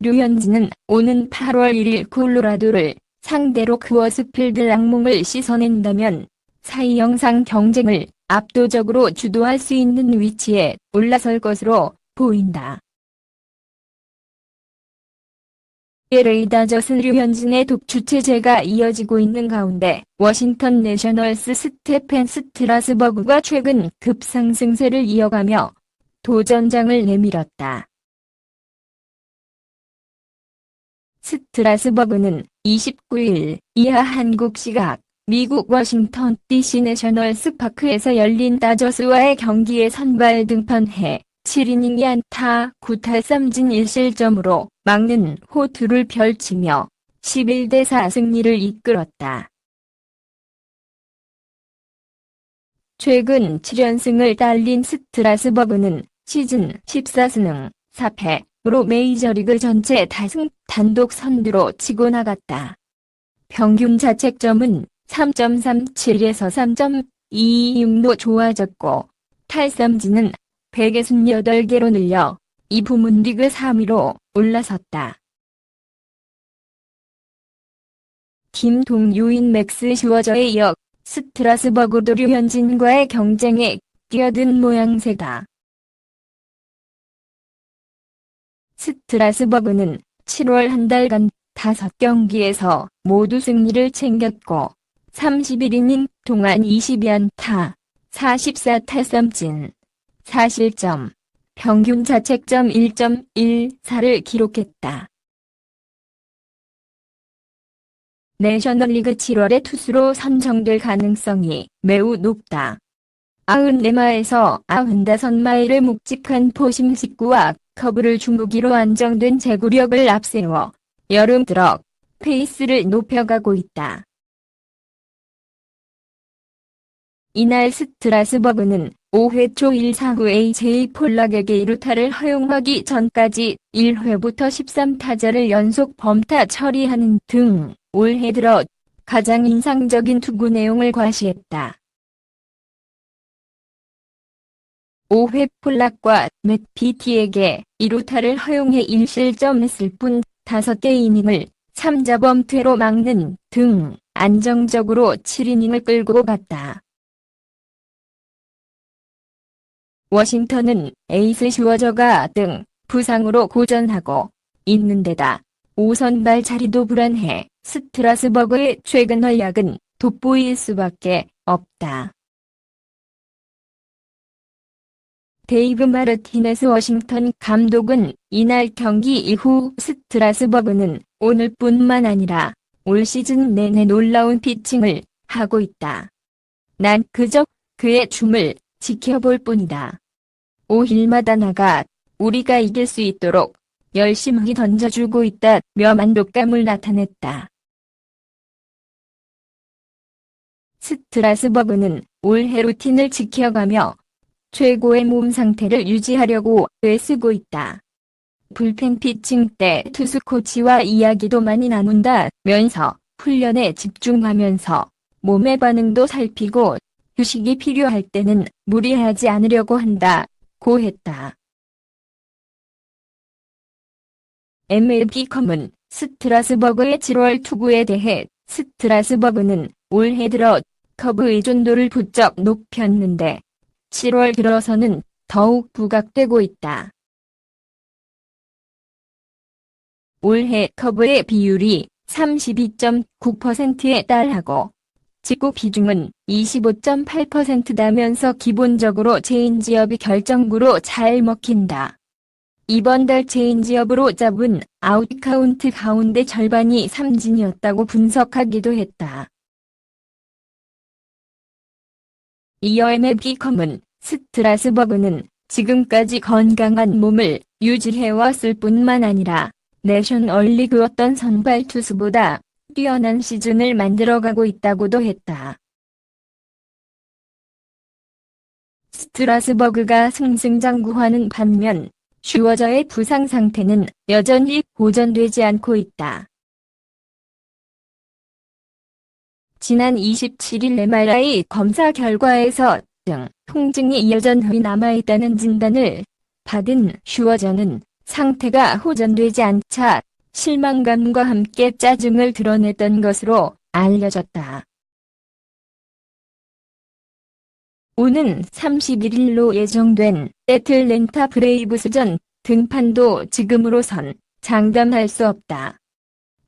류현진은 오는 8월 1일 콜로라도를 상대로 쿠어스필드 악몽을 씻어낸다면 사이 영상 경쟁을 압도적으로 주도할 수 있는 위치에 올라설 것으로 보인다. LA 다저스 류현진의 독주 체제가 이어지고 있는 가운데 워싱턴 내셔널스 스테펜 스트라스버그가 최근 급상승세를 이어가며 도전장을 내밀었다. 스트라스버그는 29일 이하 한국 시각 미국 워싱턴 DC 내셔널스 파크에서 열린 다저스와의 경기에 선발 등판해 7이닝 2안타 9탈삼진 1실점으로 막는 호투를 펼치며 11대4 승리를 이끌었다. 최근 7연승을 달린 스트라스버그는 시즌 14승 4패로 메이저리그 전체 다승 단독 선두로 치고 나갔다. 평균 자책점은 3.37에서 3.26로 좋아졌고 탈삼진은 168개로 늘려 이 부문 리그 3위로 올라섰다. 팀 동료인 맥스 슈워저에 이어 스트라스버그도 류현진과의 경쟁에 뛰어든 모양새다. 스트라스버그는 7월 한 달간 5경기에서 모두 승리를 챙겼고 31이닝 동안 22안타, 44탈삼진, 4실점, 평균 자책점 1.14를 기록했다. 내셔널리그 7월에 투수로 선정될 가능성이 매우 높다. 94마에서 95마일을 묵직한 포심 직구와 커브를 주무기로 안정된 제구력을 앞세워 여름 들어 페이스를 높여가고 있다. 이날 스트라스버그는 5회 초 1사후 AJ 폴락에게 2루타를 허용하기 전까지 1회부터 13타자를 연속 범타 처리하는 등 올해 들어 가장 인상적인 투구 내용을 과시했다. 5회 폴락과 맷 비티에게 2루타를 허용해 1실점했을 뿐 5개 이닝을 3자 범퇴로 막는 등 안정적으로 7이닝을 끌고 갔다. 워싱턴은 에이스 슈워저가 등 부상으로 고전하고 있는 데다 5선발 자리도 불안해 스트라스버그의 최근 활약은 돋보일 수밖에 없다. 데이브 마르티네스 워싱턴 감독은 이날 경기 이후 스트라스버그는 오늘뿐만 아니라 올 시즌 내내 놀라운 피칭을 하고 있다. 난 그저 그의 춤을 지켜볼 뿐이다. 5일마다 나가 우리가 이길 수 있도록 열심히 던져주고 있다며 만족감을 나타냈다. 스트라스버그는 올해 루틴을 지켜가며 최고의 몸 상태를 유지하려고 애쓰고 있다. 불펜 피칭 때 투수 코치와 이야기도 많이 나눈다면서 훈련에 집중하면서 몸의 반응도 살피고 휴식이 필요할 때는 무리하지 않으려고 한다고 했다. MLB.com은 스트라스버그의 7월 투구에 대해 스트라스버그는 올해 들어 커브 의존도를 부쩍 높였는데 7월 들어서는 더욱 부각되고 있다. 올해 커브의 비율이 32.9%에 달하고 직구 비중은 25.8%다면서 기본적으로 체인지업이 결정구로 잘 먹힌다. 이번 달 체인지업으로 잡은 아웃 카운트 가운데 절반이 삼진이었다고 분석하기도 했다. 이어 MLB.com은 스트라스버그는 지금까지 건강한 몸을 유지해왔을 뿐만 아니라 내셔널리그 어떤 선발 투수보다 뛰어난 시즌을 만들어가고 있다고도 했다. 스트라스버그가 승승장구하는 반면 슈워저의 부상 상태는 여전히 호전되지 않고 있다. 지난 27일 MRI 검사 결과에서 등 통증이 여전히 남아있다는 진단을 받은 슈워저는 상태가 호전되지 않자 실망감과 함께 짜증을 드러냈던 것으로 알려졌다. 오는 31일로 예정된 애틀랜타 브레이브스전 등판도 지금으로선 장담할 수 없다.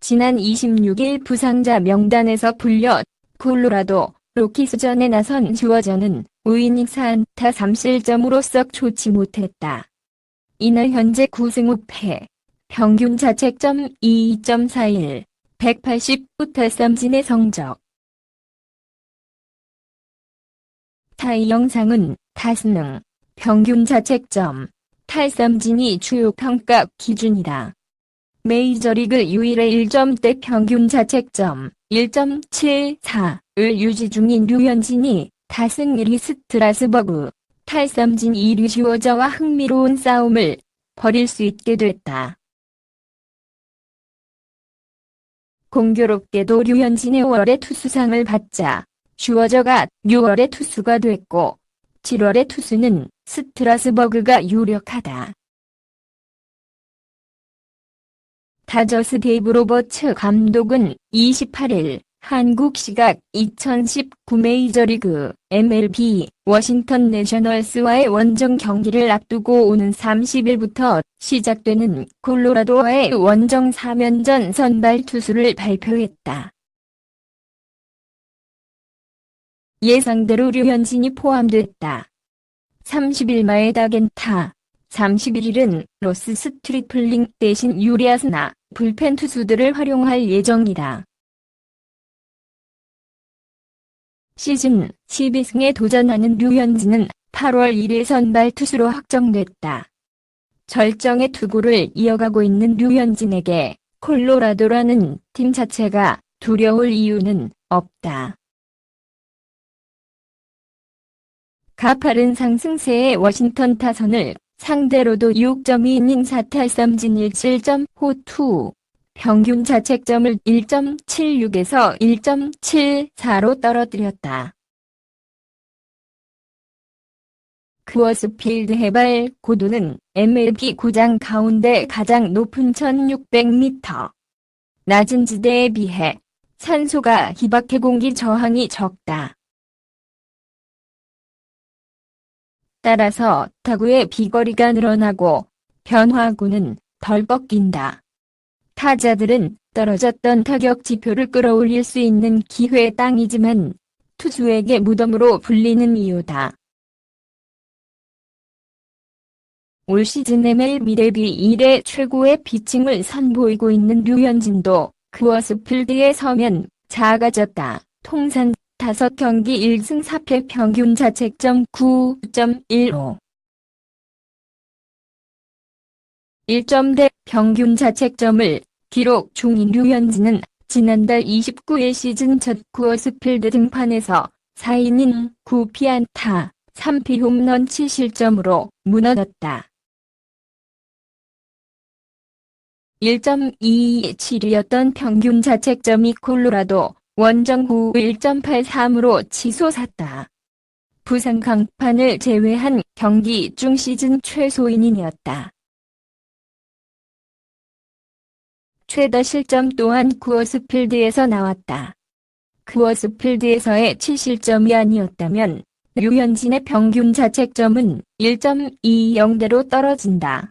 지난 26일 부상자 명단에서 풀려 콜로라도 로키스전에 나선 슈워저는 5이닝 4안타 3실점으로 썩 좋지 못했다. 이날 현재 9승 5패, 평균 자책점 2.41, 180구 탈삼진의 성적. 타이 영상은 타순능, 평균 자책점, 탈삼진이 주요 평가 기준이다. 메이저리그 유일의 1점대 평균 자책점 1.74을 유지 중인 류현진이 타승 1위 스트라스버그, 탈삼진 1위 슈워저와 흥미로운 싸움을 벌일 수 있게 됐다. 공교롭게도 류현진의 5월에 투수상을 받자 슈워저가 6월에 투수가 됐고 7월의 투수는 스트라스버그가 유력하다. 다저스 데이브 로버츠 감독은 28일 한국 시각 2019 메이저리그 MLB 워싱턴 내셔널스와의 원정 경기를 앞두고 오는 30일부터 시작되는 콜로라도와의 원정 3연전 선발 투수를 발표했다. 예상대로 류현진이 포함됐다. 30일 마에다 겐타, 31일은 로스 스트리플링 대신 유리아스나 불펜 투수들을 활용할 예정이다. 시즌 12승에 도전하는 류현진은 8월 1일 선발 투수로 확정됐다. 절정의 투구를 이어가고 있는 류현진에게 콜로라도라는 팀 자체가 두려울 이유는 없다. 가파른 상승세의 워싱턴 타선을 상대로도 6.2이닝 4탈삼진 1실점 호투, 평균 자책점을 1.76에서 1.74로 떨어뜨렸다. 쿠어스필드 해발 고도는 MLB 구장 가운데 가장 높은 1600m. 낮은 지대에 비해 산소가 희박해 공기 저항이 적다. 따라서 타구의 비거리가 늘어나고 변화구는 덜 꺾인다. 타자들은 떨어졌던 타격 지표를 끌어올릴 수 있는 기회의 땅이지만 투수에게 무덤으로 불리는 이유다. 올 시즌 MLB 데뷔 이래 최고의 피칭을 선보이고 있는 류현진도 쿠어스필드에 서면 작아졌다. 통산 5경기 1승 4패 평균 자책점 9.15. 1점대 평균 자책점을 기록 중인 류현진은 지난달 29일 시즌 첫 쿠어스필드 등판에서 4이닝 9피안타 3피 홈런 7실점으로 무너졌다. 1.227이었던 평균 자책점이 콜로라도 원정 후 1.83으로 치솟았다. 부상 강판을 제외한 경기 중 시즌 최소 이닝이었다. 최다 실점 또한 쿠어스필드에서 나왔다. 쿠어스필드에서의 7실점이 아니었다면 류현진의 평균 자책점은 1.20대로 떨어진다.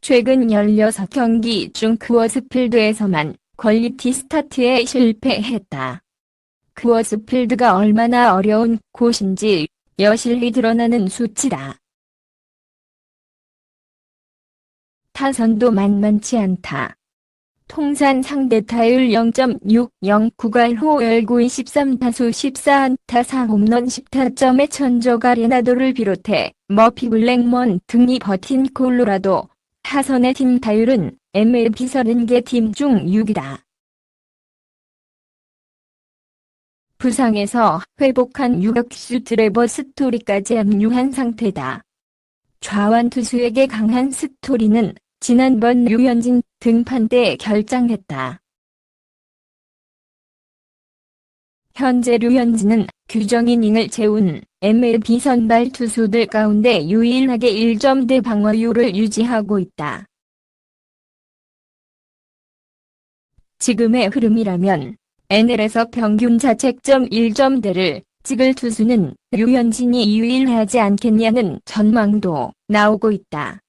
최근 16경기 중 쿠어스필드에서만 퀄리티 스타트에 실패했다. 쿠어스필드가 얼마나 어려운 곳인지 여실히 드러나는 수치다. 타선도 만만치 않다. 통산 상대 타율 0.60, 9갈 호 19인 13타수 14안타 4홈런 10타점의 천적 아레나도를 비롯해 머피 블랙먼 등이 버틴 콜로라도 타선의 팀 타율은 MLB 30개 팀 중 6위다. 부상에서 회복한 유격수 트레버 스토리까지 합류한 상태다. 좌완 투수에게 강한 스토리는 지난번 류현진 등판 때 결장했다. 현재 류현진은 규정 이닝을 채운 MLB 선발 투수들 가운데 유일하게 1점대 방어율을 유지하고 있다. 지금의 흐름이라면 NL에서 평균 자책점 1점대를 찍을 투수는 류현진이 유일하지 않겠냐는 전망도 나오고 있다.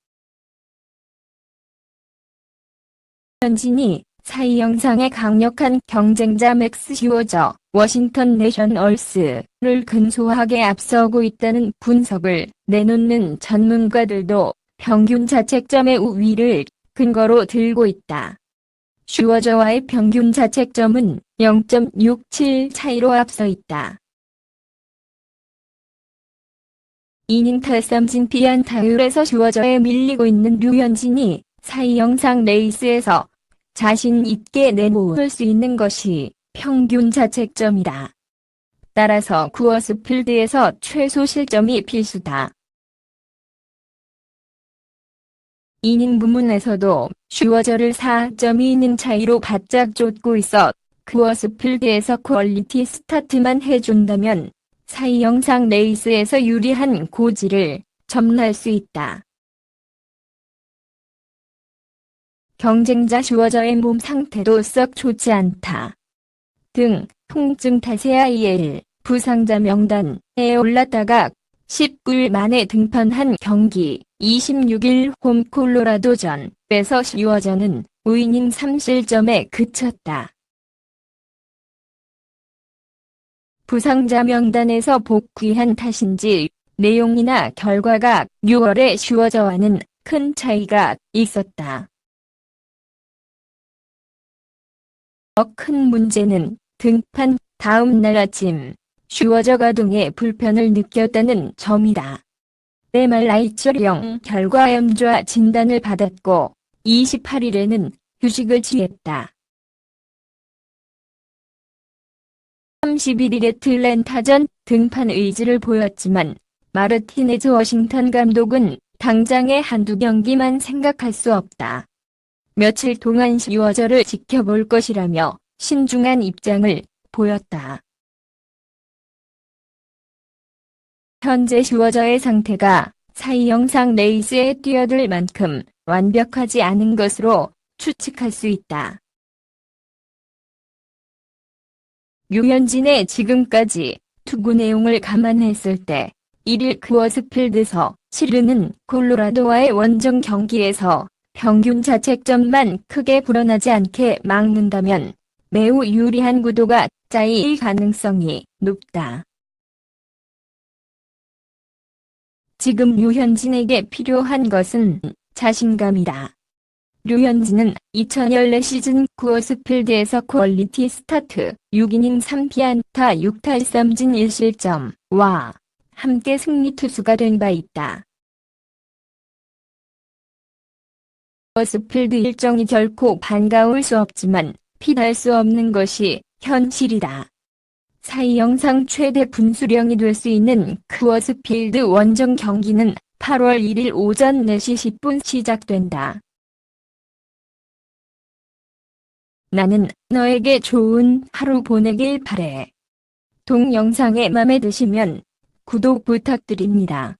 류현진이 사이 영상의 강력한 경쟁자 맥스 슈워저, 워싱턴 내셔널스를 근소하게 앞서고 있다는 분석을 내놓는 전문가들도 평균 자책점의 우위를 근거로 들고 있다. 슈워저와의 평균 자책점은 0.67 차이로 앞서 있다. 이닝 탈삼진 피안타율에서 슈워저에 밀리고 있는 류현진이 사이 영상 레이스에서 자신 있게 내놓을 수 있는 것이 평균 자책점이다. 따라서 쿠어스 필드에서 최소 실점이 필수다. 이닝 부문에서도 슈워저를 4.2이닝 차이로 바짝 쫓고 있어 쿠어스 필드에서 퀄리티 스타트만 해준다면 사이 영상 레이스에서 유리한 고지를 점할 수 있다. 경쟁자 슈워저의 몸 상태도 썩 좋지 않다. 등 통증 탓에 IL 부상자 명단에 올랐다가 19일 만에 등판한 경기 26일 홈 콜로라도전에서 슈워저는 5이닝 3실점에 그쳤다. 부상자 명단에서 복귀한 탓인지 내용이나 결과가 6월의 슈워저와는 큰 차이가 있었다. 더 큰 문제는 등판 다음 날 아침 슈워저가 등에 불편을 느꼈다는 점이다. MRI촬영 결과 염좌 진단을 받았고 28일에는 휴식을 취했다. 31일 애틀랜타전 등판 의지를 보였지만 마르티네즈 워싱턴 감독은 당장의 한두 경기만 생각할 수 없다. 며칠 동안 슈워저를 지켜볼 것이라며 신중한 입장을 보였다. 현재 슈워저의 상태가 사이 영상 레이스에 뛰어들 만큼 완벽하지 않은 것으로 추측할 수 있다. 류현진의 지금까지 투구 내용을 감안했을 때 1일 쿠어스필드에서 치르는 콜로라도와의 원정 경기에서 평균 자책점만 크게 불어나지 않게 막는다면 매우 유리한 구도가 짜일 가능성이 높다. 지금 류현진에게 필요한 것은 자신감이다. 류현진은 2014 시즌 쿠어스필드에서 퀄리티 스타트 6이닝 3피안타 6탈삼진 1실점와 함께 승리 투수가 된 바 있다. 쿠어스필드 일정이 결코 반가울 수 없지만 피할 수 없는 것이 현실이다. 사이 영상 최대 분수령이 될 수 있는 쿠어스필드 원정 경기는 8월 1일 오전 4시 10분 시작된다. 나는 너에게 좋은 하루 보내길 바래. 동영상에 맘에 드시면 구독 부탁드립니다.